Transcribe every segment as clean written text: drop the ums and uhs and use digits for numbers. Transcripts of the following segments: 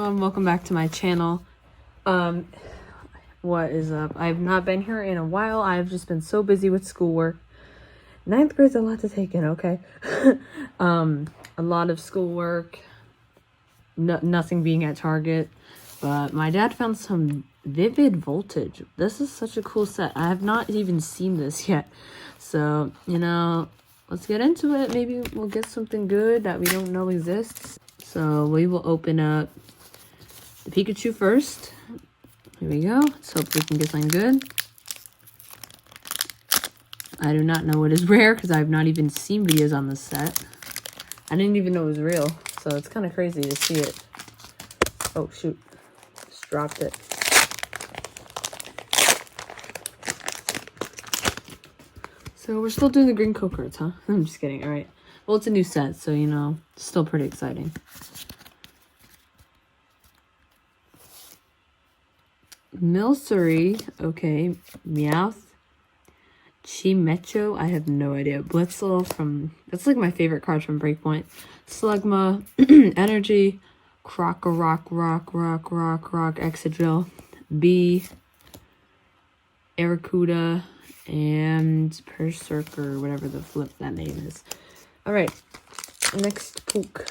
everyone, welcome back to my channel. What is up? I've not been here in a while. I've just been so busy with schoolwork. 9th grade's a lot to take in, okay? A lot of schoolwork, nothing being at Target, but my dad found some Vivid Voltage. This is such a cool set. I have not even seen this yet. So, let's get into it. Maybe we'll get something good that we don't know exists. So we will open up the Pikachu first. Here we go. Let's hope we can get something good. I do not know what is rare because I have not even seen videos on this set. I didn't even know it was real. So it's kind of crazy to see it. Oh, shoot. Just dropped it. So we're still doing the green code cards, huh? I'm just kidding. All right. Well, it's a new set, so, still pretty exciting. Milcery, okay. Meowth. Chimecho, I have no idea. Blitzel that's like my favorite card from Breakpoint. Slugma, Energy, Rock, Excadrill, B, Arrokuda, and Berserker, whatever the flip that name is. Alright, next Poke.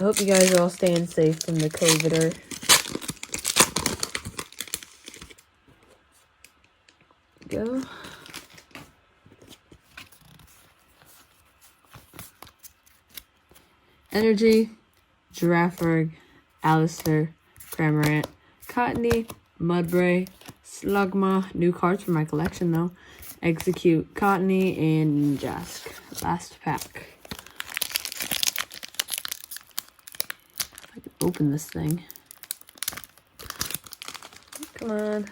I hope you guys are all staying safe from the COVID-er. Go. Energy, Giraffurg, Alistair, Cramorant, Cottony, Mudbray, Slugma, new cards for my collection though, Execute, Cottony, and Jask. Last pack. If I can open this thing. Come on.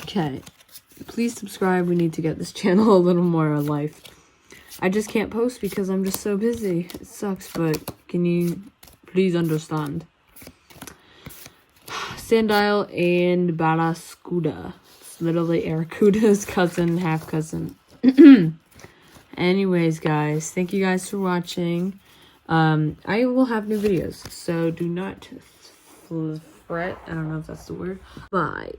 Okay, please subscribe. We need to get this channel a little more life. I just can't post because I'm just so busy. It sucks, but can you please understand? Sandile and Barraskewda. It's literally Arrokuda's cousin, half cousin. Anyways, guys, thank you guys for watching. I will have new videos, so do not fret. I don't know if that's the word. Bye.